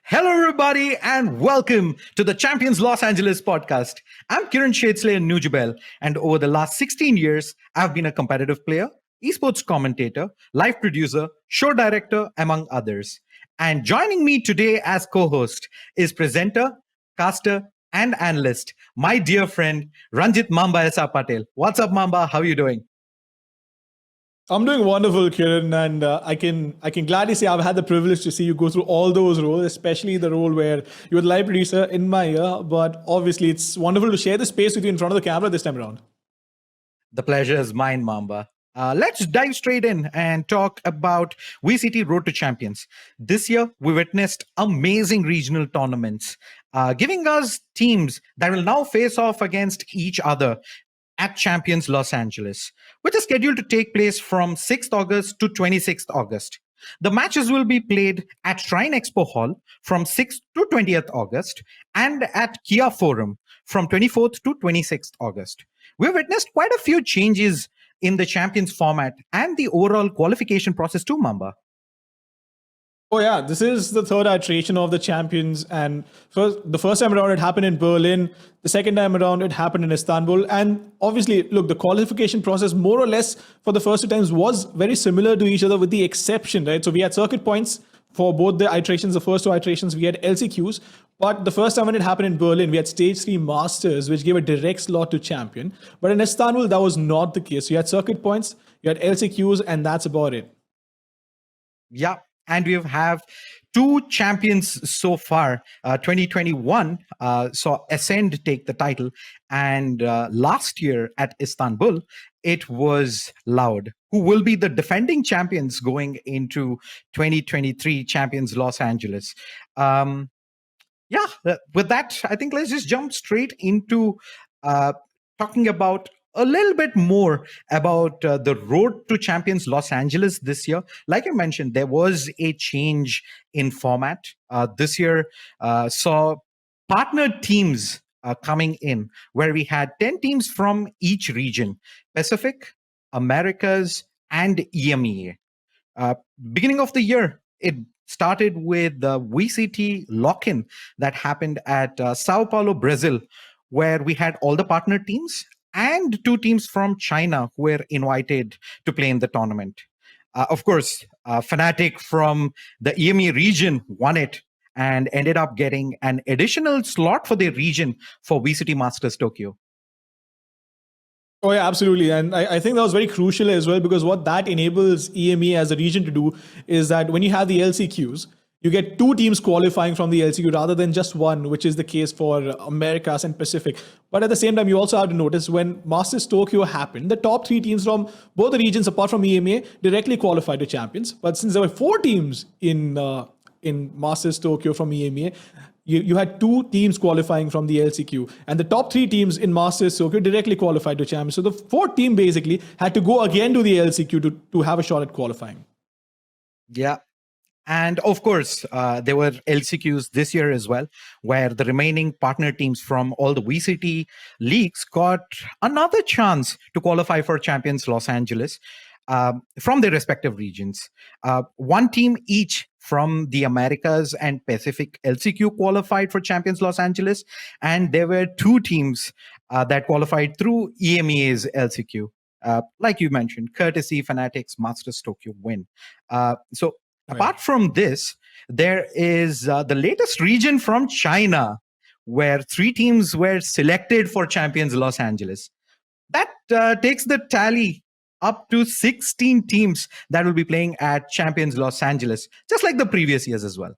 Hello, everybody, and welcome to the Champions Los Angeles podcast. I'm Kiran ShaDeSLaYeR Noojibail, and over the last 16 years, I've been a competitive player, esports commentator, live producer, show director, among others. And joining me today as co-host is presenter, caster, and analyst, my dear friend Ranjit MambaSR Patel. What's up, Mamba? How are you doing? I'm doing wonderful, Kiran, and I can gladly say I've had the privilege to see you go through all those roles, especially the role where you were the live producer in my ear. But obviously, it's wonderful to share the space with you in front of the camera this time around. The pleasure is mine, Mamba. Let's dive straight in and talk about VCT Road to Champions. This year, we witnessed amazing regional tournaments, giving us teams that will now face off against each other at Champions Los Angeles, which is scheduled to take place from 6th August to 26th August. The matches will be played at Shrine Expo Hall from 6th to 20th August and at Kia Forum from 24th to 26th August. We've witnessed quite a few changes in the Champions format and the overall qualification process too, Mamba. Oh yeah, this is the third iteration of the Champions, and the first time around it happened in Berlin. The second time around it happened in Istanbul, and obviously, look, the qualification process more or less for the first two times was very similar to each other, with the exception, right? So we had circuit points for both the iterations. The first two iterations we had LCQs, but the first time when it happened in Berlin, we had Stage 3 Masters, which gave a direct slot to Champion. But in Istanbul, that was not the case. You had circuit points, you had LCQs, and that's about it. Yeah. And we have two champions so far. 2021 saw Ascend take the title. And last year at Istanbul, it was Loud, who will be the defending champions going into 2023 Champions Los Angeles. With that, I think let's just jump straight into talking about a little bit more about the road to Champions Los Angeles this year. Like I mentioned, there was a change in format. This year saw partnered teams coming in, where we had 10 teams from each region: Pacific, Americas, and EMEA. Beginning of the year, it started with the VCT lock-in that happened at Sao Paulo, Brazil, where we had all the partner teams and two teams from China who were invited to play in the tournament. Of course, Fnatic from the EMEA region won it and ended up getting an additional slot for their region for VCT Masters Tokyo. Oh, yeah, absolutely. And I think that was very crucial as well, because what that enables EMEA as a region to do is that when you have the LCQs, you get two teams qualifying from the LCQ rather than just one, which is the case for Americas and Pacific. But at the same time, you also have to notice when Masters Tokyo happened, the top three teams from both the regions, apart from EMEA, directly qualified to champions. But since there were four teams in Masters Tokyo from EMEA, you had two teams qualifying from the LCQ, and the top three teams in Masters Tokyo directly qualified to champions. So the fourth team basically had to go again to the LCQ to have a shot at qualifying. Yeah. And of course, there were LCQs this year as well, where the remaining partner teams from all the VCT leagues got another chance to qualify for Champions Los Angeles from their respective regions. One team each from the Americas and Pacific LCQ qualified for Champions Los Angeles, and there were two teams that qualified through EMEA's LCQ. Like you mentioned, courtesy Fnatic's Masters Tokyo win. Apart from this, there is the latest region from China, where three teams were selected for Champions Los Angeles. That takes the tally up to 16 teams that will be playing at Champions Los Angeles, just like the previous years as well.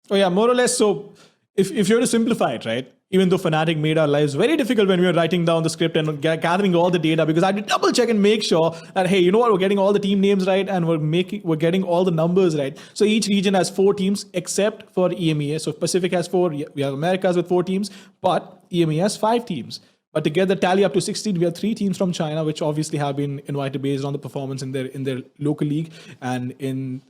Oh yeah, more or less. So if you're to simplify it, right? Even though Fnatic made our lives very difficult when we were writing down the script and gathering all the data, because I had to double check and make sure that, hey, you know what, we're getting all the team names right and we're getting all the numbers right. So each region has four teams except for EMEA. So Pacific has four, we have Americas with four teams, but EMEA has five teams. But to get the tally up to 16, we have three teams from China, which obviously have been invited based on the performance in their local league and in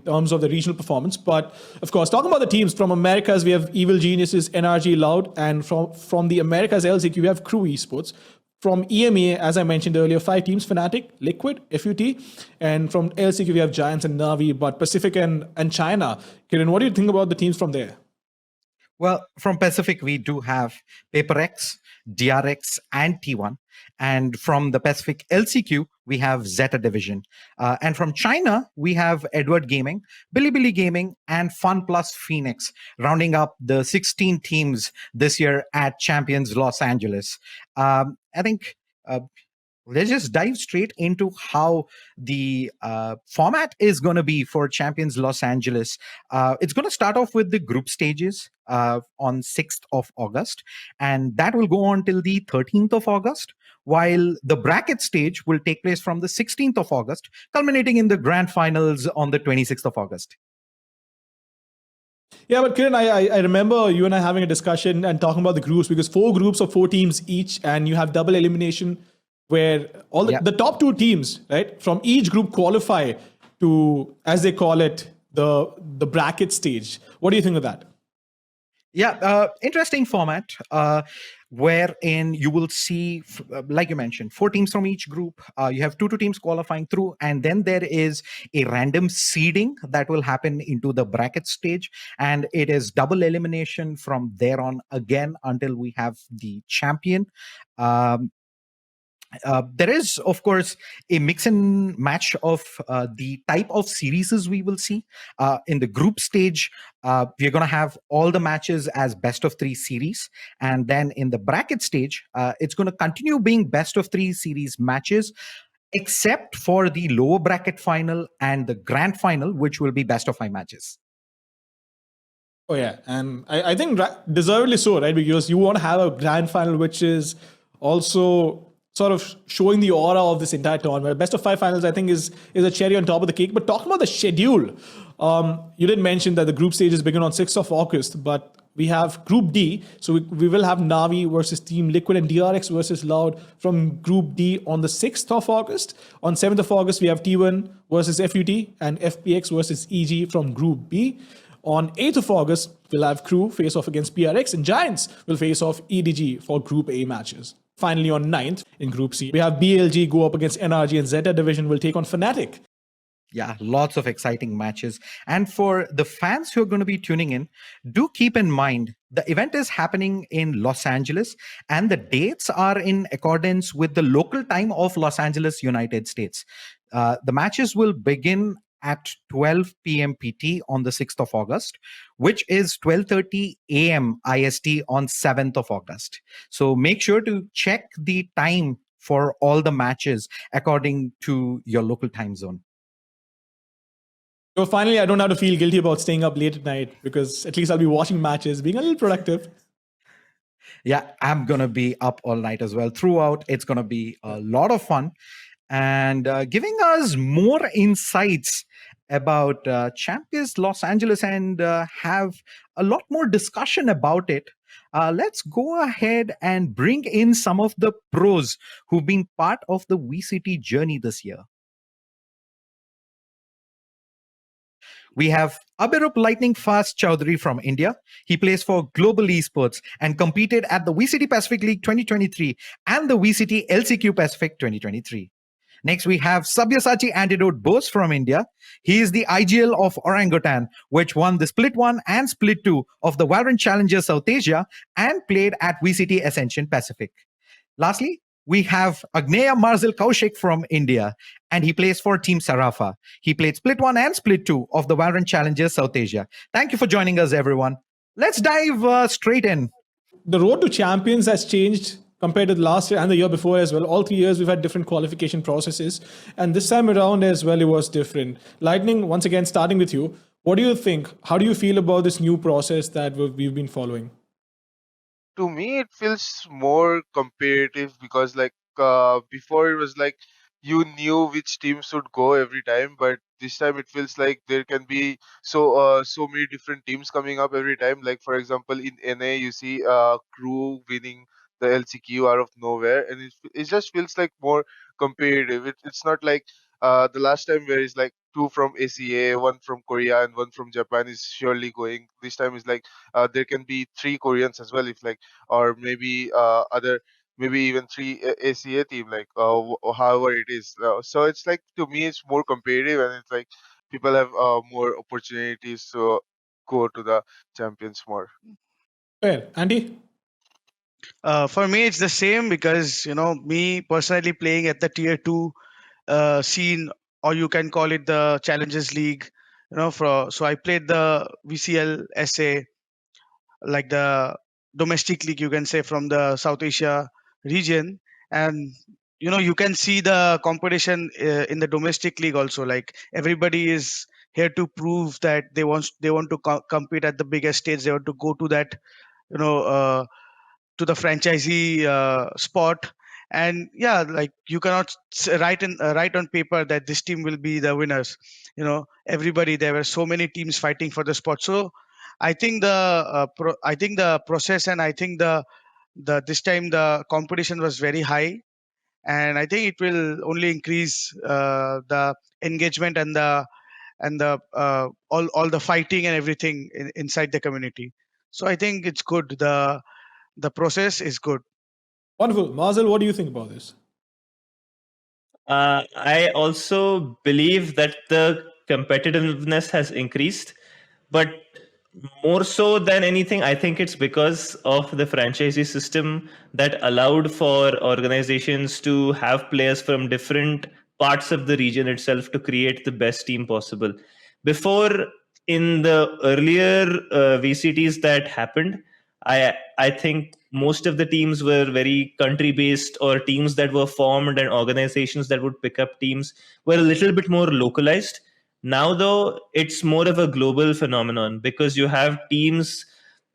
terms of the regional performance. But of course, talking about the teams from Americas, we have Evil Geniuses, NRG Loud, and from the Americas LCQ, we have Crew Esports. From EMEA, as I mentioned earlier, 5 teams: Fnatic, Liquid, FUT, and from LCQ we have Giants and Navi. But Pacific and China, Kiran, what do you think about the teams from there? Well, from Pacific, we do have PaperX, DRX, and T1. And from the Pacific LCQ, we have Zeta Division. And from China, we have Edward Gaming, Bilibili Gaming, and Fun Plus Phoenix, rounding up the 16 teams this year at Champions Los Angeles. I think. Let's just dive straight into how the format is going to be for Champions Los Angeles. It's going to start off with the group stages on 6th of August, and that will go on till the 13th of August, while the bracket stage will take place from the 16th of August, culminating in the grand finals on the 26th of August. Yeah, but Kiran, I remember you and I having a discussion and talking about the groups, because 4 groups of 4 teams each, and you have double elimination where all the top 2 teams, right, from each group qualify to, as they call it, the bracket stage. What do you think of that? Yeah, interesting format wherein you will see, like you mentioned, 4 teams from each group. You have two teams qualifying through, and then there is a random seeding that will happen into the bracket stage, and it is double elimination from there on again until we have the champion. There is, of course, a mix and match of the type of series we will see. In the group stage, we're going to have all the matches as best of 3 series. And then in the bracket stage, it's going to continue being best of 3 series matches, except for the lower bracket final and the grand final, which will be best of 5 matches. Oh, yeah. And I think deservedly so, right? Because you want to have a grand final, which is also sort of showing the aura of this entire tournament. Best of 5 finals, I think, is a cherry on top of the cake. But talking about the schedule, you did mention that the group stages begin on 6th of August, but we have Group D. So we will have Navi versus Team Liquid and DRX versus Loud from Group D on the 6th of August. On 7th of August, we have T1 versus FUT and FPX versus EG from Group B. On 8th of August, we'll have Crew face off against PRX, and Giants will face off EDG for Group A matches. Finally, on 9th, in Group C, we have BLG go up against NRG, and Zeta Division will take on Fnatic. Yeah, lots of exciting matches. And for the fans who are going to be tuning in, do keep in mind the event is happening in Los Angeles, and the dates are in accordance with the local time of Los Angeles, United States. The matches will begin at 12 p.m. PT on the 6th of August, which is 12:30 a.m. IST on 7th of August. So make sure to check the time for all the matches according to your local time zone. So finally, I don't have to feel guilty about staying up late at night, because at least I'll be watching matches, being a little productive. Yeah, I'm going to be up all night as well throughout. It's going to be a lot of fun, and giving us more insights about Champions Los Angeles and have a lot more discussion about it. Let's go ahead and bring in some of the pros who've been part of the VCT journey this year. We have Abhirup LightningFast Choudhury from India. He plays for Global Esports and competed at the VCT Pacific League 2023 and the VCT LCQ Pacific 2023. Next, we have Sabyasachi Antidote Bose from India. He is the IGL of Orangutan, which won the Split 1 and Split 2 of the Valorant Challenger South Asia and played at VCT Ascension Pacific. Lastly, we have Agneya Marzil Kaushik from India, and he plays for Team Sarafa. He played Split 1 and Split 2 of the Valorant Challenger South Asia. Thank you for joining us, everyone. Let's dive straight in. The road to champions has changed compared to last year and the year before as well. All 3 years we've had different qualification processes, and this time around as well it was different. Lightning, once again, starting with you, what do you think? How do you feel about this new process that we've been following? To me, it feels more competitive because, like, before it was like you knew which teams would go every time, but this time it feels like there can be so many different teams coming up every time. Like, for example, in NA, you see Crew winning the LCQ out of nowhere, and it just feels like more competitive. It's not like the last time where it's like two from ACA, one from Korea, and one from Japan is surely going. This time is like there can be 3 Koreans as well, if like, or maybe other maybe even three ACA team, like however it is. So it's like, to me, it's more competitive, and it's like people have more opportunities to go to the champions more. Fair. Andy? For me, it's the same because me personally playing at the tier two scene, or you can call it the Challenges League. So I played the VCL SA, like the domestic league, you can say, from the South Asia region, and you can see the competition in the domestic league also. Like everybody is here to prove that they want to compete at the biggest stage. They want to go to that you know. To the franchisee spot, and yeah, like you cannot write on paper that this team will be the winners. Everybody, there were so many teams fighting for the spot. So I think the process, and I think the this time the competition was very high, and I think it will only increase the engagement and the all the fighting and everything inside the community. So I think it's good. The process is good. Wonderful. Marzil, what do you think about this? I also believe that the competitiveness has increased, but more so than anything, I think it's because of the franchisee system that allowed for organizations to have players from different parts of the region itself to create the best team possible. Before, in the earlier VCTs that happened, I think most of the teams were very country based, or teams that were formed and organizations that would pick up teams were a little bit more localized. Now, though, it's more of a global phenomenon because you have teams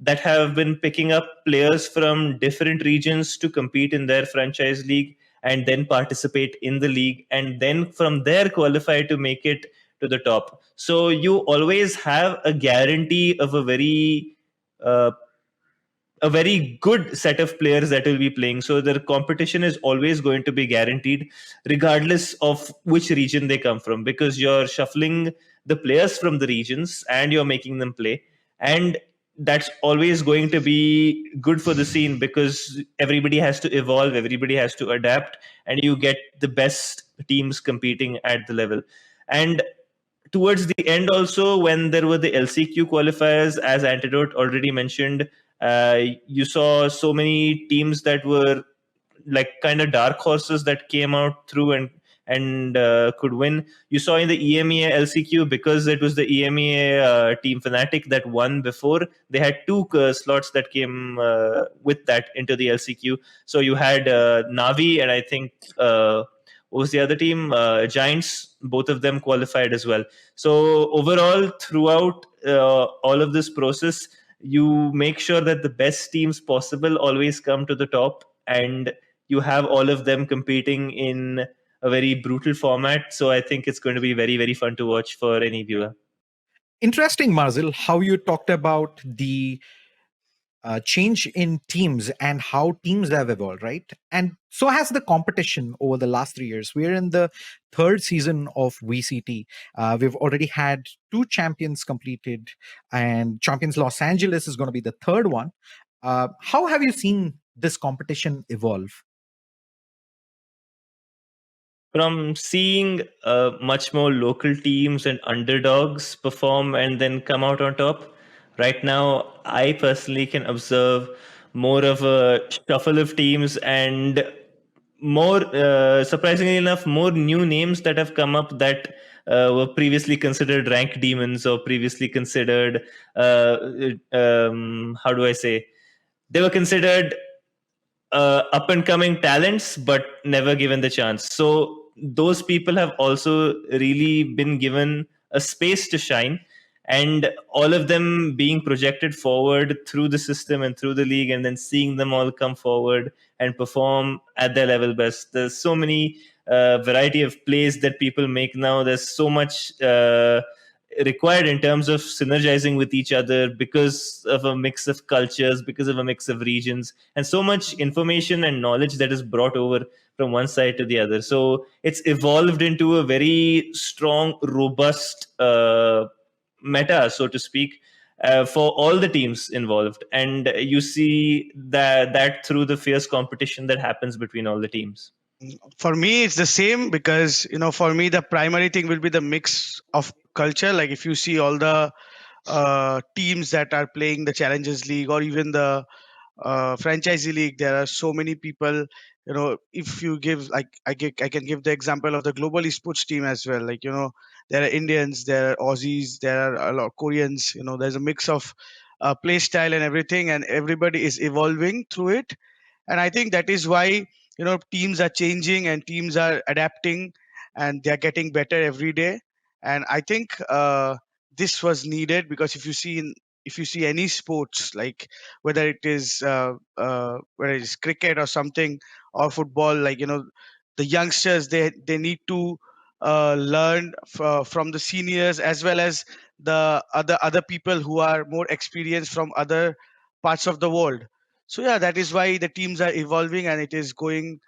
that have been picking up players from different regions to compete in their franchise league and then participate in the league and then from there qualify to make it to the top. So you always have a guarantee of uh, a very good set of players that will be playing. So the competition is always going to be guaranteed, regardless of which region they come from, because you're shuffling the players from the regions and you're making them play. And that's always going to be good for the scene because everybody has to evolve, everybody has to adapt, and you get the best teams competing at the level. And towards the end also, when there were the LCQ qualifiers, as Antidote already mentioned, you saw so many teams that were like kind of dark horses that came out through and could win. You saw in the EMEA LCQ, because it was the EMEA team Fnatic that won before, they had two slots that came with that into the LCQ. So you had Navi and I think what was the other team? Giants. Both of them qualified as well. So overall, throughout all of this process, you make sure that the best teams possible always come to the top, and you have all of them competing in a very brutal format. So I think it's going to be very, very fun to watch for any viewer. Interesting, Marzil, how you talked about the change in teams and how teams have evolved, right? And so has the competition over the last 3 years. We're in the third season of VCT. We've already had 2 champions completed, and Champions Los Angeles is going to be the third one. How have you seen this competition evolve? From seeing much more local teams and underdogs perform and then come out on top, right now I personally can observe more of a shuffle of teams and more, surprisingly enough, more new names that have come up that were previously considered rank demons or previously considered, how do I say, they were considered up and coming talents but never given the chance. So those people have also really been given a space to shine, and all of them being projected forward through the system and through the league, and then seeing them all come forward and perform at their level best. There's so many variety of plays that people make now. There's so much required in terms of synergizing with each other because of a mix of cultures, because of a mix of regions, and so much information and knowledge that is brought over from one side to the other. So it's evolved into a very strong, robust meta, so to speak. for all the teams involved, and you see that through the fierce competition that happens between all the teams. For me, it's the same because for me the primary thing will be the mix of culture. Like if you see all the teams that are playing the Challengers League or even the franchisee league, there are so many people. If you give like I can give the example of the global esports team as well. Like there are Indians, there are Aussies, there are a lot of Koreans. There's a mix of play style and everything, and everybody is evolving through it. And I think that is why teams are changing and teams are adapting, and they are getting better every day. And I think this was needed, because if you see any sports, like whether it is cricket or something, or football, like the youngsters, they need to learn from the seniors, as well as the other people who are more experienced from other parts of the world. So yeah, that is why the teams are evolving, and it is going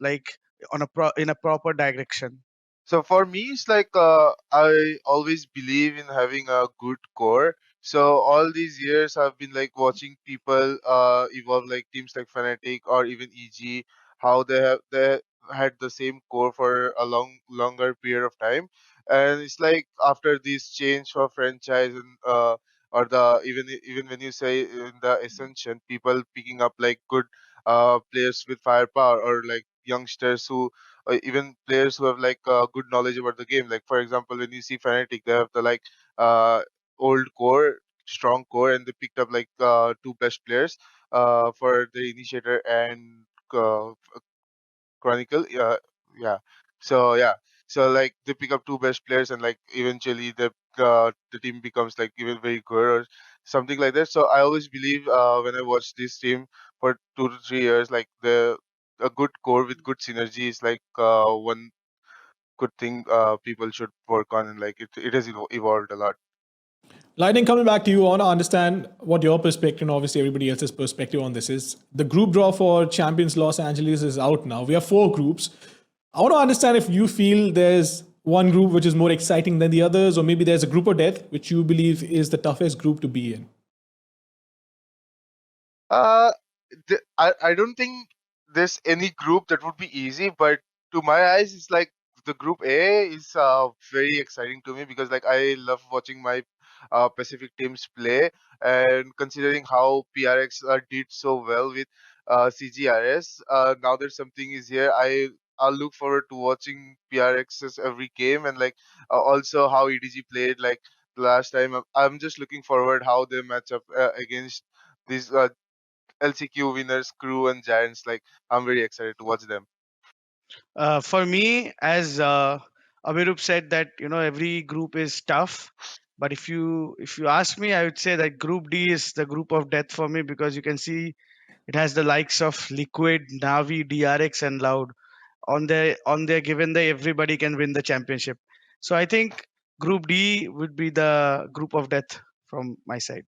like in a proper direction. So for me, it's like I always believe in having a good core. So all these years, I've been like watching people evolve, like teams like Fnatic or even EG, how they had the same core for a longer period of time. And it's like after this change for franchise and or the even when you say in the Ascension, people picking up like good players with firepower, or like youngsters who even players who have like good knowledge about the game. Like for example, when you see Fnatic, they have the like uh, old core, strong core, and they picked up like two best players for the Initiator and Chronicle. Yeah. So yeah. So like they pick up two best players, and like eventually the team becomes like even very good or something like that. So I always believe when I watch this team for 2 to 3 years, like the a good core with good synergy is like one good thing people should work on, and like it has evolved a lot. Lightning, coming back to you, I want to understand what your perspective and obviously everybody else's perspective on this is. The group draw for Champions Los Angeles is out now. We have 4 groups. I want to understand if you feel there's one group which is more exciting than the others, or maybe there's a group of death which you believe is the toughest group to be in. Uh, I don't think there's any group that would be easy, but to my eyes, it's like the group A is very exciting to me, because like I love watching my Pacific teams play, and considering how PRX did so well with CGRS, now that something is here, I'll look forward to watching PRX's every game, and like also how EDG played like last time. I'm just looking forward how they match up against these LCQ winners, Crew, and Giants. Like I'm very excited to watch them. For me, as Abhirup said, that every group is tough. But if you ask me, I would say that Group D is the group of death for me, because you can see it has the likes of Liquid, Navi, DRX, and Loud on their given day. Everybody can win the championship. So I think Group D would be the group of death from my side.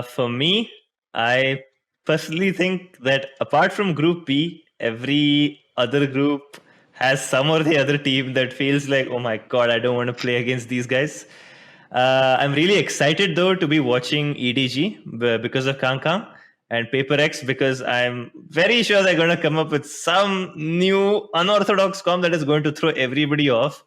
For me, I personally think that apart from Group B, every other group has some or the other team that feels like, oh my god, I don't want to play against these guys. I'm really excited though to be watching EDG because of Kang and PaperX, because I'm very sure they're going to come up with some new unorthodox comp that is going to throw everybody off.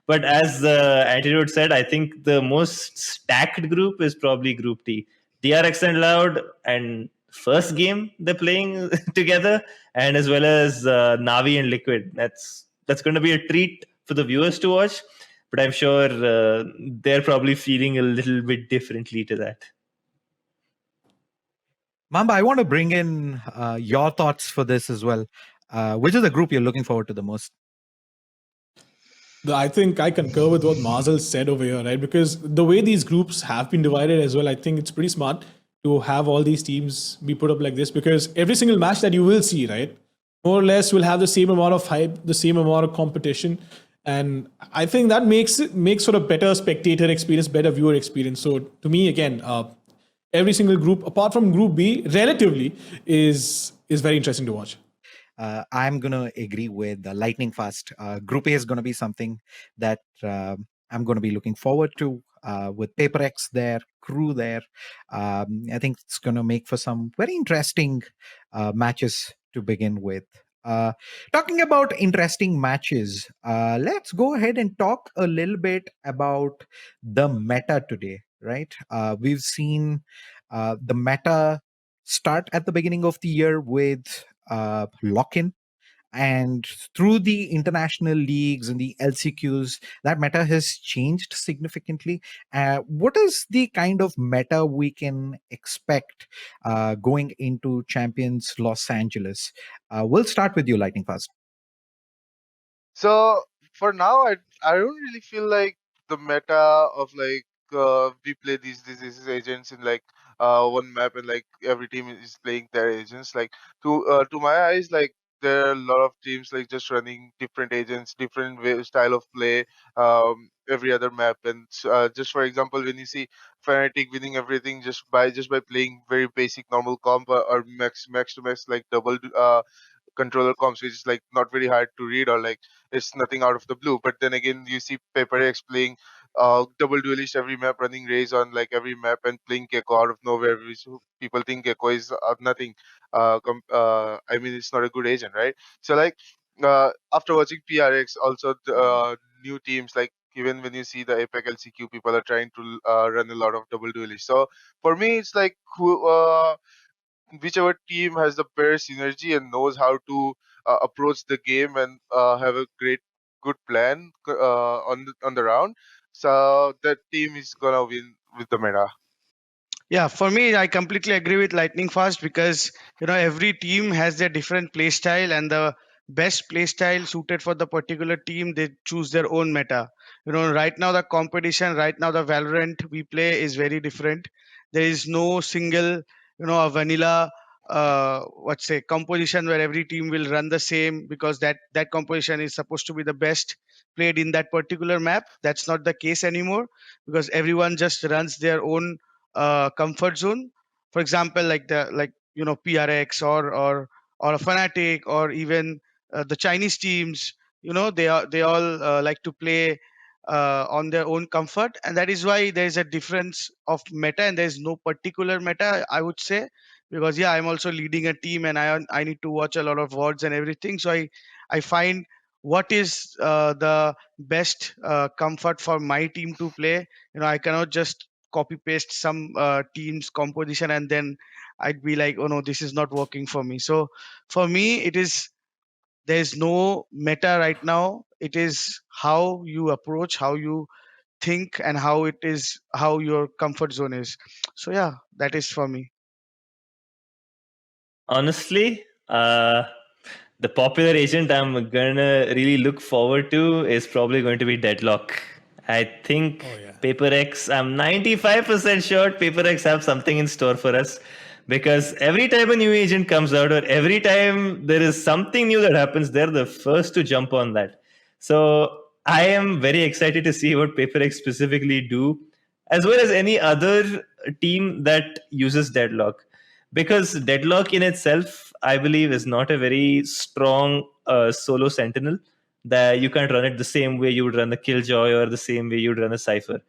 But as Antidote said, I think the most stacked group is probably Group T. DRX and Loud, and first game they're playing together, and as well as Navi and Liquid. That's going to be a treat for the viewers to watch. But I'm sure they're probably feeling a little bit differently to that. Mamba, I want to bring in your thoughts for this as well. Which is the group you're looking forward to the most? I think I concur with what Marzil said over here, right? Because the way these groups have been divided as well, I think it's pretty smart to have all these teams be put up like this, because every single match that you will see, right, more or less will have the same amount of hype, the same amount of competition. And I think that makes for a better spectator experience, better viewer experience. So to me, again, every single group, apart from Group B, relatively is very interesting to watch. I'm going to agree with LightningFast. Group A is going to be something that I'm going to be looking forward to with PaperX there, crew there. I think it's going to make for some very interesting matches to begin with. Talking about interesting matches, let's go ahead and talk a little bit about the meta today, right? We've seen the meta start at the beginning of the year with lock-in, and through the international leagues and the LCQs, that meta has changed significantly. What is the kind of meta we can expect going into Champions Los Angeles? We'll start with you, LightningFast. So for now, I don't really feel like the meta of like we play these agents in like one map, and like every team is playing their agents. Like to my eyes, like there are a lot of teams like just running different agents, different style of play, every other map. And just for example, when you see Fnatic winning everything just by playing very basic normal comp, or max to max like double controller comps, which is like not very hard to read, or like it's nothing out of the blue. But then again, you see Paper X playing double duelist every map, running Raze on like every map, and playing Gecko out of nowhere, which people think Gecko is nothing. I mean, it's not a good agent, right? So like after watching PRX, also the new teams, like even when you see the APEC LCQ, people are trying to run a lot of double duelist. So for me, it's like whichever team has the better synergy and knows how to approach the game and have a good plan on the round, so that team is gonna win with the meta. Yeah, for me, I completely agree with Lightning Fast because every team has their different play style, and the best play style suited for the particular team, they choose their own meta. Right now the competition, right now the Valorant we play is very different. There is no single, a vanilla let's say composition where every team will run the same because that composition is supposed to be the best played in that particular map. That's not the case anymore because everyone just runs their own comfort zone. For example, PRX or a Fnatic, or even the Chinese teams. They all like to play on their own comfort, and that is why there is a difference of meta, and there is no particular meta, I would say, because yeah, I'm also leading a team, and I need to watch a lot of words and everything. So I find what is the best comfort for my team to play. I cannot just copy paste some team's composition and then I'd be like, oh no, this is not working for me. So for me, there is no meta right now. It is how you approach, how you think, and how your comfort zone is. So yeah, that is for me. Honestly, the popular agent I'm gonna really look forward to is probably going to be Deadlock. I think Oh, yeah. Paper X, I'm 95% sure Paper X have something in store for us, because every time a new agent comes out, or every time there is something new that happens, they're the first to jump on that. So I am very excited to see what Paper X specifically do, as well as any other team that uses Deadlock, because Deadlock in itself, I believe, is not a very strong solo sentinel, that you can't run it the same way you would run a Killjoy or the same way you'd run a Cypher.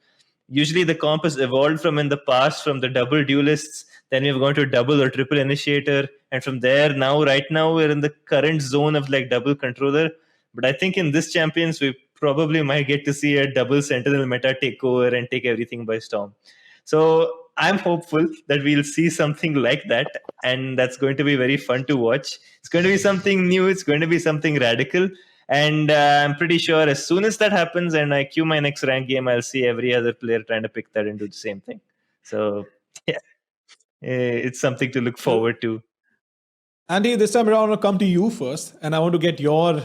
Usually the comp has evolved from in the past, from the double duelists, then we've gone to double or triple initiator, and from there now, right now, we're in the current zone of like double controller. But I think in this Champions, we probably might get to see a double sentinel meta take over and take everything by storm. So I'm hopeful that we'll see something like that, and that's going to be very fun to watch. It's going to be something new, it's going to be something radical, and I'm pretty sure as soon as that happens and I queue my next rank game, I'll see every other player trying to pick that and do the same thing. So yeah, it's something to look Well, forward to. Andy, this time around, I want to come to you first, and I want to get your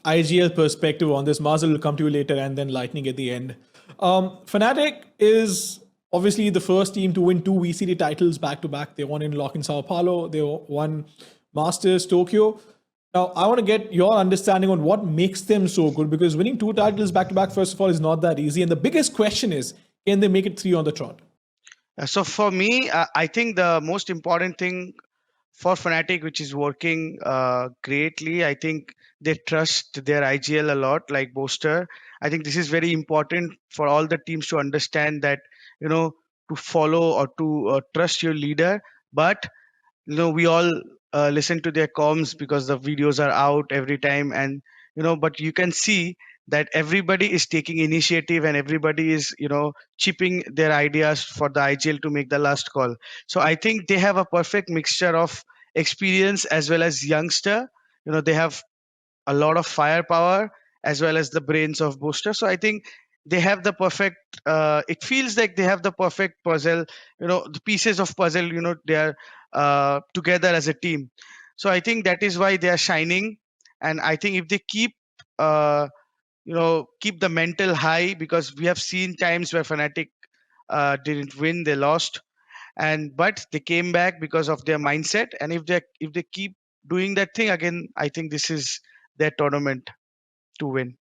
IGL perspective on this. Marzil will come to you later, and then Lightning at the end. Fnatic is obviously the first team to win two VCT titles back to back. They won in Lock in Sao Paulo, they won Masters Tokyo. Now, I want to get your understanding on what makes them so good, because winning two titles back to back, first of all, is not that easy. And the biggest question is, can they make it three on the trot? So for me, I think the most important thing for Fnatic, which is working greatly, I think they trust their IGL a lot, like Boaster. I think this is very important for all the teams to understand that, you know, to follow or to trust your leader, but we all listen to their comms because the videos are out every time, and but you can see that everybody is taking initiative and everybody is chipping their ideas for the IGL to make the last call. So I think they have a perfect mixture of experience as well as youngster. They have a lot of firepower as well as the brains of booster. So I think they have the perfect it feels like they have the perfect puzzle, the pieces of puzzle, they are together as a team. So I think that is why they are shining. And I think if they keep keep the mental high, because we have seen times where Fnatic didn't win, they lost, and but they came back because of their mindset. And if they keep doing that thing again, I think this is their tournament to win.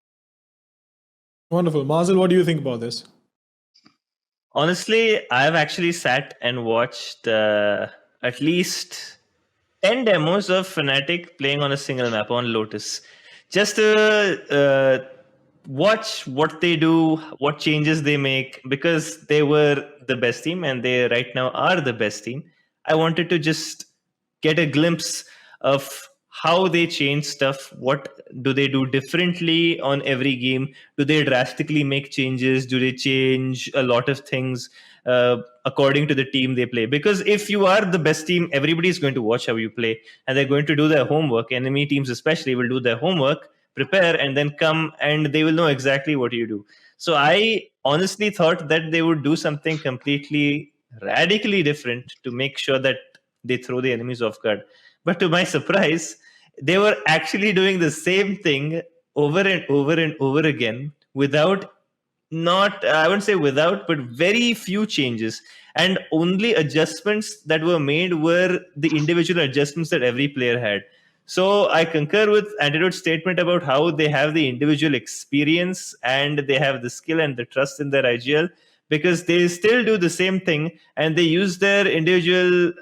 Wonderful. Marzil, what do you think about this? Honestly, I've actually sat and watched at least 10 demos of Fnatic playing on a single map on Lotus. Just to watch what they do, what changes they make, because they were the best team and they right now are the best team. I wanted to just get a glimpse of how they change stuff. What do they do differently on every game? Do they drastically make changes? Do they change a lot of things according to the team they play? Because if you are the best team, everybody is going to watch how you play and they're going to do their homework. Enemy teams especially will do their homework, prepare, and then come and they will know exactly what you do. So I honestly thought that they would do something completely radically different to make sure that they throw the enemies off guard. But to my surprise, they were actually doing the same thing over and over and over again without, not I wouldn't say without, but very few changes, and only adjustments that were made were the individual adjustments that every player had. So I concur with Antidote's statement about how they have the individual experience and they have the skill and the trust in their IGL, because they still do the same thing and they use their individual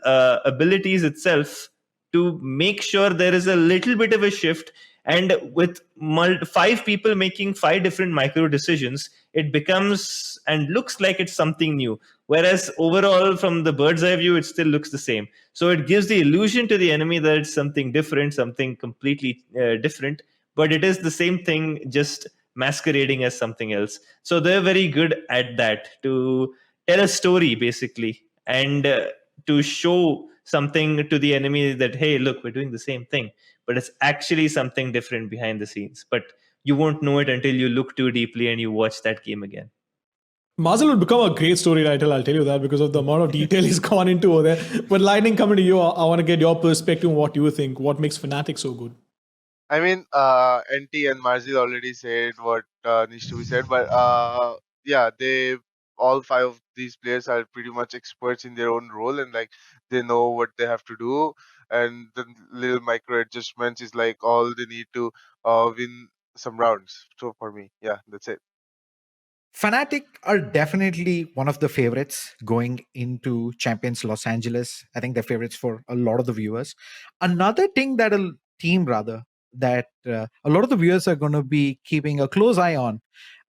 abilities itself to make sure there is a little bit of a shift. And with 5 people making 5 different micro decisions, it becomes and looks like it's something new. Whereas overall, from the bird's eye view, it still looks the same. So it gives the illusion to the enemy that it's something different, something completely different, but it is the same thing, just masquerading as something else. So they're very good at that, to tell a story basically, and to show something to the enemy that, hey, look, we're doing the same thing, but it's actually something different behind the scenes. But you won't know it until you look too deeply and you watch that game again. Marzil would become a great story writer, I'll tell you that, because of the amount of detail he's gone into over there. But Lightning, coming to you, I want to get your perspective on what you think. What makes Fnatic so good? I mean, NT and Marzil already said what needs to be said, but yeah, they all 5 of these players are pretty much experts in their own role, and like they know what they have to do, and the little micro adjustments is like all they need to win some rounds. So for me, yeah, that's it. Fnatic are definitely one of the favorites going into Champions Los Angeles. I think they're favorites for a lot of the viewers. Another thing that a team, rather, that a lot of the viewers are going to be keeping a close eye on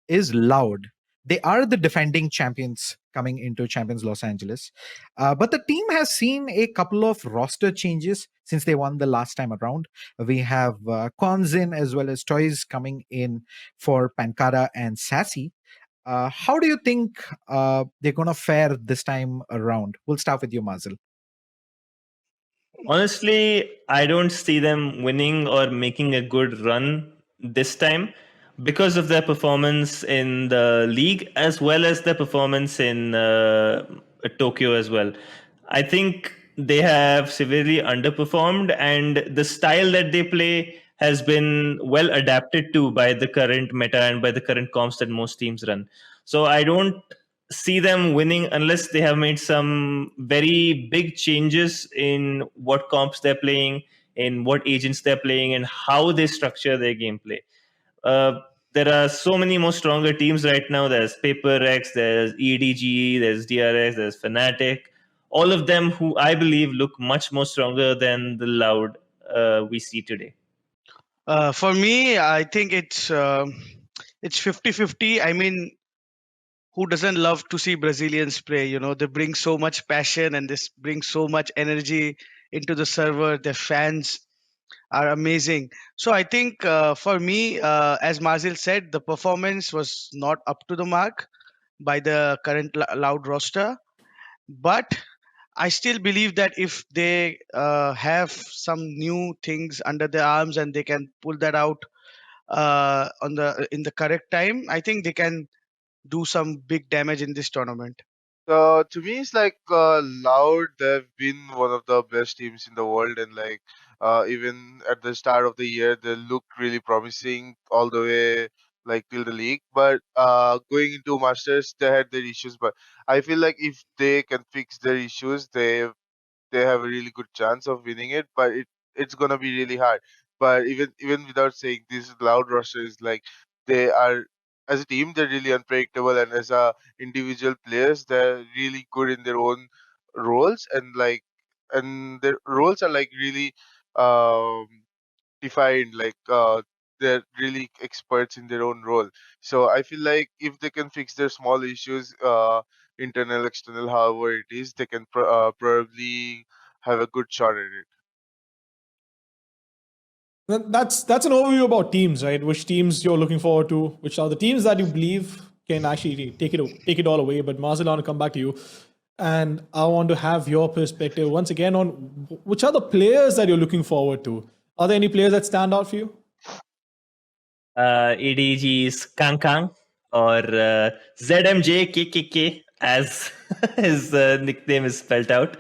is Loud. They are the defending champions coming into Champions Los Angeles. But the team has seen a couple of roster changes since they won the last time around. We have Konzin as well as Toys coming in for Pankara and Sassy. How do you think they're going to fare this time around? We'll start with you, Marzil. Honestly, I don't see them winning or making a good run this time because of their performance in the league as well as their performance in Tokyo as well. I think they have severely underperformed, and the style that they play has been well adapted to by the current meta and by the current comps that most teams run. So I don't see them winning unless they have made some very big changes in what comps they're playing, in what agents they're playing, and how they structure their gameplay. There are so many more stronger teams right now. There's PaperX, there's EDG, there's DRX, there's Fnatic. All of them who I believe look much more stronger than the Loud we see today. For me, I think it's 50-50. I mean, who doesn't love to see Brazilians play? They bring so much passion and this brings so much energy into the server. Their fans are amazing. So I think for me, as Marzil said, the performance was not up to the mark by the current Loud roster. But I still believe that if they have some new things under their arms and they can pull that out on the in the correct time, I think they can do some big damage in this tournament. To me, it's like Loud. They've been one of the best teams in the world, and like even at the start of the year, they looked really promising all the way like till the league. But going into Masters, they had their issues. But I feel like if they can fix their issues, they have a really good chance of winning it, but it's gonna be really hard. But even without saying this, Loud roster is like they are as a team they're really unpredictable, and as a individual players they're really good in their own roles, and their roles are like really um defined. They're really experts in their own role. So I feel like if they can fix their small issues, internal, external, however it is, they can probably have a good shot at it. That's an overview about teams, right? Which teams you're looking forward to, which are the teams that you believe can actually take it all away. But Marzil, I want to come back to you, and I want to have your perspective once again on which are the players that you're looking forward to. Are there any players that stand out for you? EDG's Kang Kang or ZMJKKK as his nickname is spelled out.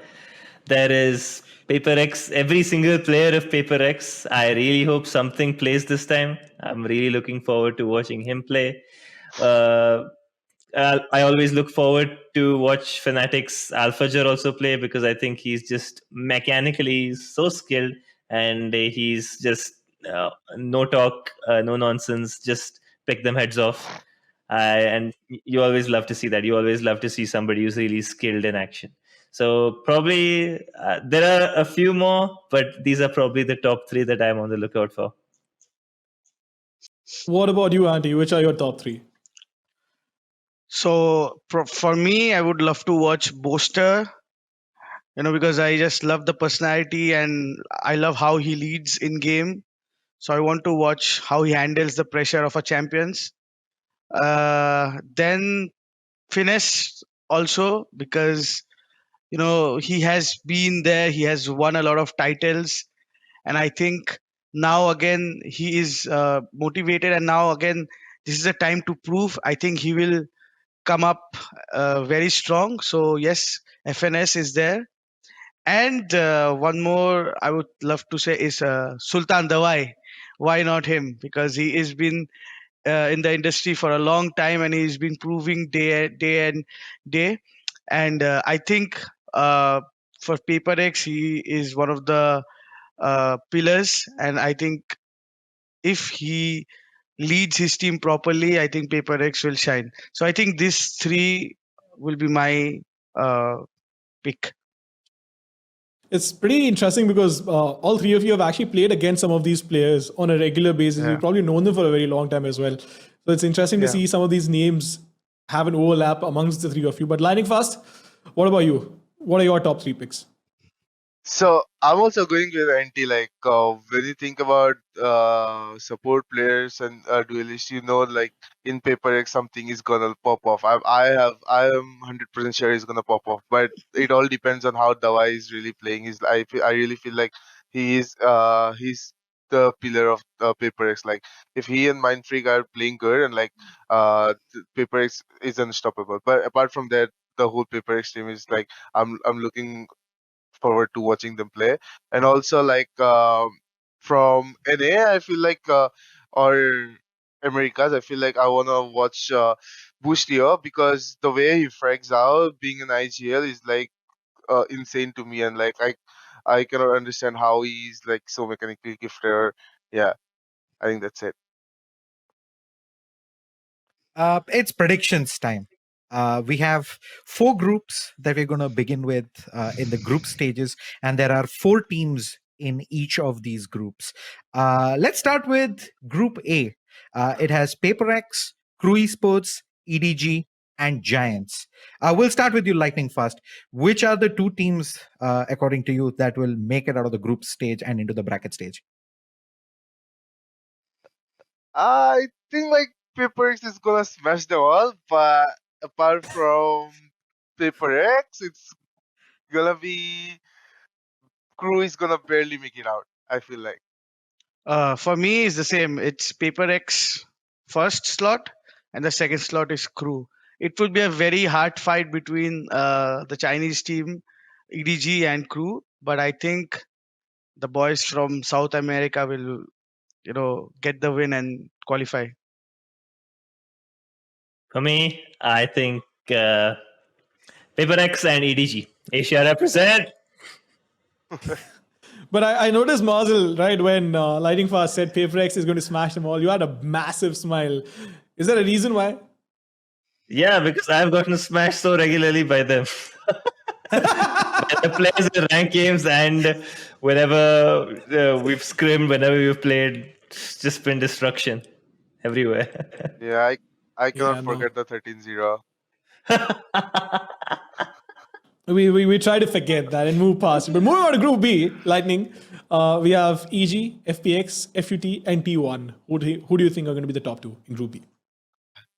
There is PaperX, every single player of PaperX. I really hope something plays this time. I'm really looking forward to watching him play. I always look forward to watch Fnatic's Alphager also play because I think he's just mechanically so skilled and he's just no talk, no nonsense, just pick them heads off. And you always love to see that. You always love to see somebody who's really skilled in action. So probably there are a few more, but these are probably the top three that I'm on the lookout for. What about you, Andy? Which are your top three? So for me, I would love to watch Boaster, because I just love the personality and I love how he leads in game. So I want to watch how he handles the pressure of a champions. Then Finesse also, because he has been there, he has won a lot of titles, and I think now again he is motivated, and now again this is a time to prove. I think he will come up very strong. So yes, FNS is there. And one more I would love to say is Sultan Dawai. Why not him? Because he has been in the industry for a long time and he's been proving day and day. And I think for PaperX, he is one of the pillars. And I think if he leads his team properly, I think PaperX will shine. So I think these three will be my pick. It's pretty interesting because all three of you have actually played against some of these players on a regular basis. Yeah. You've probably known them for a very long time as well. So it's interesting to see some of these names have an overlap amongst the three of you. But LightningFast, what about you? What are your top three picks? So I'm also going with Anti. Like when you think about support players and duelists, like in PaperX something is gonna pop off. I am 100% sure he's gonna pop off, but it all depends on how Dawai is really playing. I really feel like he's the pillar of PaperX. Like if he and Mindfreak are playing good, and like PaperX is unstoppable. But apart from that, the whole PaperX team is like I'm looking forward to watching them play. And also like from NA, I feel like or Americas, I feel like I wanna watch Boostio, because the way he frags out being an IGL is like insane to me, and like I cannot understand how he's like so mechanically gifted. Yeah, I think that's it. It's predictions time. We have 4 groups that we're going to begin with in the group stages, and there are 4 teams in each of these groups. Let's start with Group A. It has PaperX, Crew Esports, EDG, and Giants. We'll start with you, LightningFast. Which are the two teams, according to you, that will make it out of the group stage and into the bracket stage? I think like Paper X is gonna smash them all, but apart from Paper X, it's gonna be Crew is gonna barely make it out. I feel like. For me, it's the same. It's Paper X first slot, and the second slot is Crew. It would be a very hard fight between the Chinese team, EDG, and Crew. But I think the boys from South America will, get the win and qualify. For me, I think Paper X and EDG. Asia represent. But I noticed, Marzil, right, when LightningFast said Paper X is going to smash them all, you had a massive smile. Is there a reason why? Yeah, because I've gotten smashed so regularly by them. The players in ranked games, and whenever we've scrimmed, whenever we've played, it's just been destruction everywhere. Yeah, I cannot Yeah, no. forget the 13-0. We try to forget that and move past it. But moving on to Group B, Lightning, we have EG, FPX, FUT, and T1. Who do you think are going to be the top two in Group B?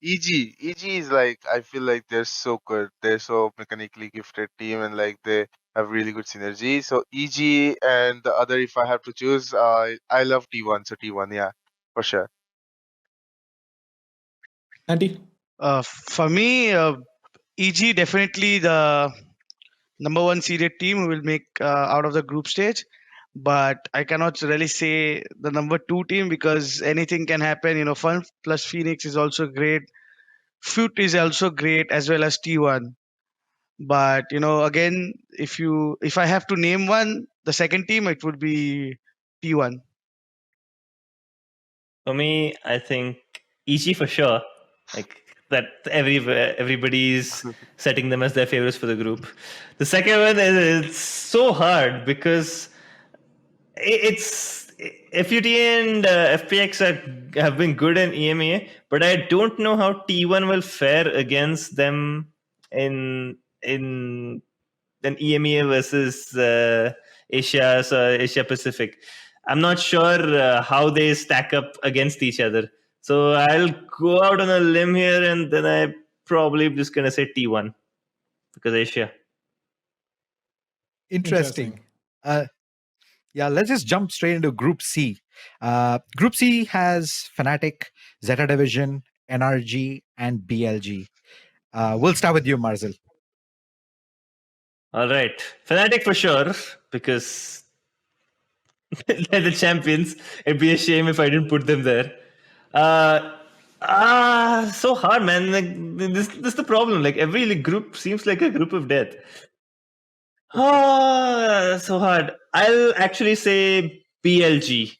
EG is like, I feel like they're so good. They're so mechanically gifted team, and like they have really good synergy. So EG and the other, if I have to choose, I love T1. So T1, yeah, for sure. Andy? For me, EG definitely the number one seeded team who will make out of the group stage. But I cannot really say the number two team because anything can happen. Fun plus Phoenix is also great. FUT is also great as well as T1. But again, if I have to name one, the second team it would be T1. For me, I think EG for sure. Like that, everybody's setting them as their favorites for the group. The second one is it's so hard because it's FUT and FPX have been good in EMEA, but I don't know how T1 will fare against them in EMEA versus Asia, so Asia Pacific. I'm not sure how they stack up against each other. So I'll go out on a limb here, and then I probably just gonna say T1 because Asia. Interesting. Yeah, let's just jump straight into Group C. Group C has Fnatic, Zeta Division, NRG, and BLG. We'll start with you, Marzil. All right, Fnatic for sure because they're the champions. It'd be a shame if I didn't put them there. So hard, man. Like this is the problem. Like every group seems like a group of death. So hard. I'll actually say BLG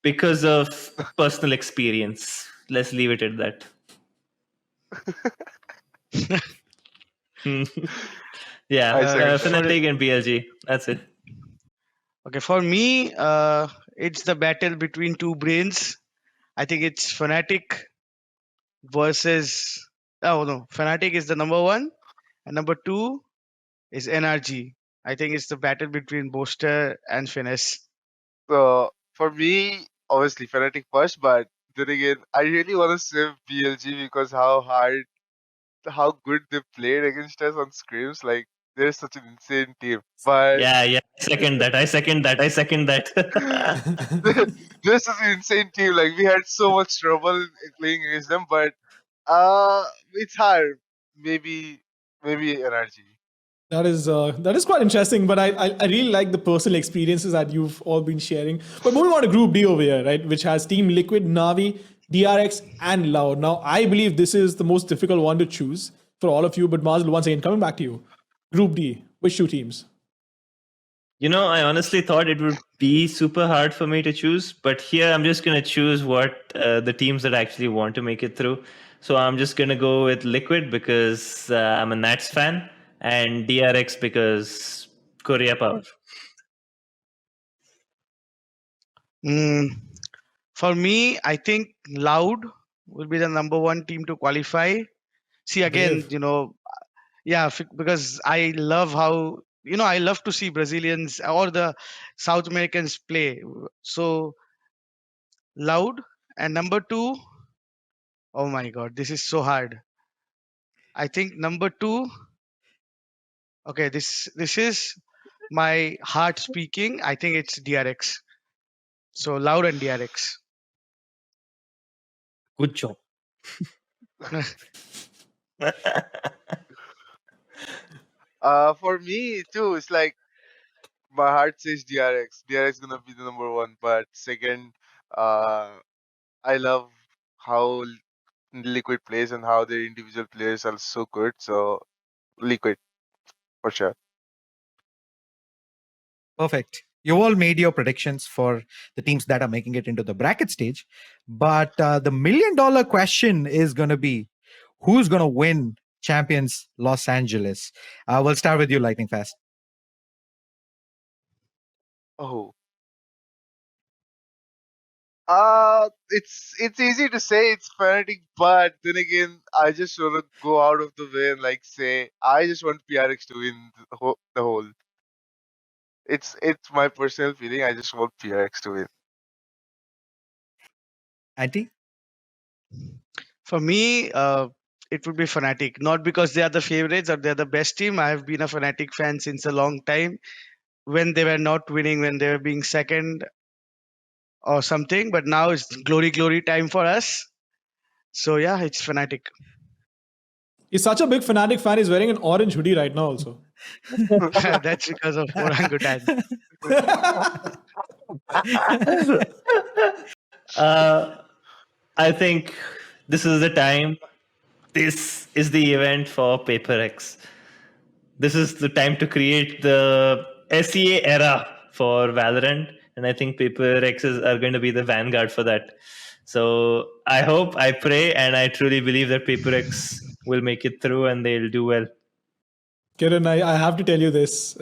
because of personal experience. Let's leave it at that. Yeah, I second that. Fnatic and BLG. That's it. Okay, for me, it's the battle between two brains. I think it's Fnatic versus. Oh no, Fnatic is the number one, and number two is NRG. I think it's the battle between Boaster and Finesse. So for me, obviously Fnatic first, but then again, I really want to save BLG because how good they played against us on scrims. Like they're such an insane team. But Yeah. I second that. they're such an insane team. Like we had so much trouble playing against them, but it's hard. Maybe energy. That is quite interesting, but I really like the personal experiences that you've all been sharing. But moving on to Group D over here, right, which has Team Liquid, Navi, DRX, and Loud. Now, I believe this is the most difficult one to choose for all of you. But Marzil, once again, coming back to you, Group D, which two teams? I honestly thought it would be super hard for me to choose, but here I'm just going to choose what the teams that actually want to make it through. So I'm just going to go with Liquid because I'm a Nats fan, and DRX because Korea Power. For me, I think Loud will be the number one team to qualify see again, yeah, because I love how, I love to see Brazilians or the South Americans play so loud. And number two, oh my God, this is so hard. I think number two, okay, this is my heart speaking. I think it's DRX. So loud and DRX. Good job. For me too, it's like my heart says DRX. DRX gonna be the number one, but second, uh, I love how Liquid plays and how their individual players are so good. So Liquid for sure. Perfect. You all made your predictions for the teams that are making it into the bracket stage. But the $1 million question is going to be who's going to win Champions Los Angeles? We'll start with you, LightningFast. Oh. It's easy to say it's fanatic, but then again, I just want to go out of the way and like say I just want PRX to win the whole. It's my personal feeling. I just want PRX to win. Antti? For me, it would be Fnatic. Not because they are the favorites or they're the best team. I have been a Fnatic fan since a long time. When they were not winning, when they were being second or something, but now it's glory time for us. So yeah, it's Fnatic. He's such a big Fnatic fan. He's wearing an orange hoodie right now also. That's because of Orangutan. I think this is the time. This is the event for PaperX. This is the time to create the SEA era for Valorant, and I think PaperX are going to be the vanguard for that. So I hope, I pray, and I truly believe that PaperX will make it through and they'll do well. Kiran, I have to tell you this.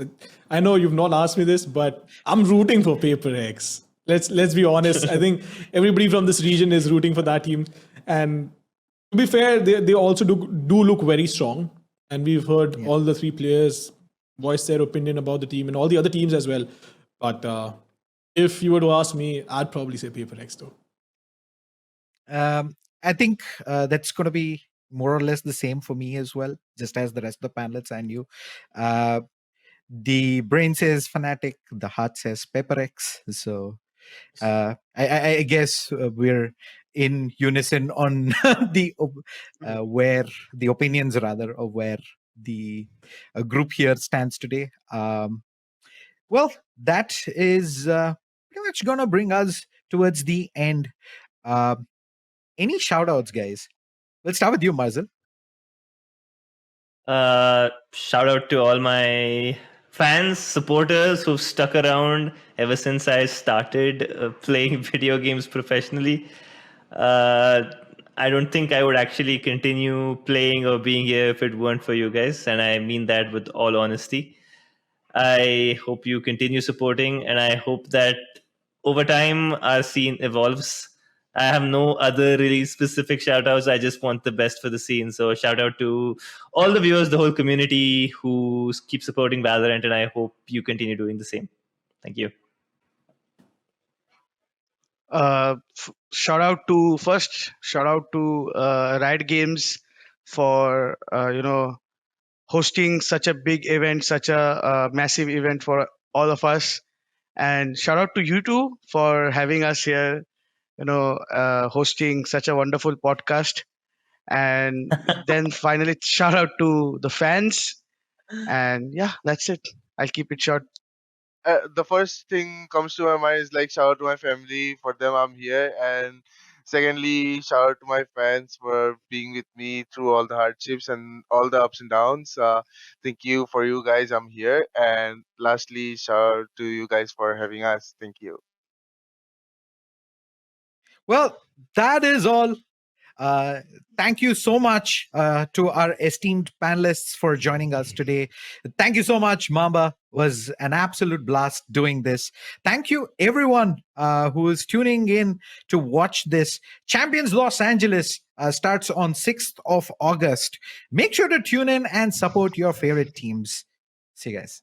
I know you've not asked me this, but I'm rooting for PaperX. Let's be honest. I think everybody from this region is rooting for that team. And to be fair, they also do look very strong. And we've heard all the three players voice their opinion about the team and all the other teams as well. But if you were to ask me, I'd probably say PaperX though. I think that's going to be more or less the same for me as well, just as the rest of the panelists and you. The brain says Fnatic, the heart says PaperX. So I guess we're in unison on the where the opinions rather of where the group here stands today. Well, that is pretty much gonna bring us towards the end. Any shout outs, guys? Let's start with you, Marzil. Shout out to all my fans, supporters who've stuck around ever since I started playing video games professionally. I don't think I would actually continue playing or being here if it weren't for you guys, and I mean that with all honesty. I hope you continue supporting, and I hope that over time our scene evolves. I have no other really specific shout outs. I just want the best for the scene. So shout out to all the viewers, the whole community who keep supporting Valorant, and I hope you continue doing the same. Thank you. Shout out to Riot Games for hosting such a big event, such a massive event for all of us, and shout out to you two for having us here, hosting such a wonderful podcast. And then finally shout out to the fans, and yeah, that's it. I'll keep it short. The first thing comes to my mind is like shout out to my family. For them, I'm here, and secondly, shout out to my fans for being with me through all the hardships and all the ups and downs. Thank you for you guys. I'm here, and lastly, shout out to you guys for having us. Thank you. Well, that is all. Thank you so much to our esteemed panelists for joining us today. Thank you so much, Mamba. It was an absolute blast doing this. Thank you, everyone who is tuning in to watch this Champions Los Angeles starts on 6th of August. Make sure to tune in and support your favorite teams. See you guys.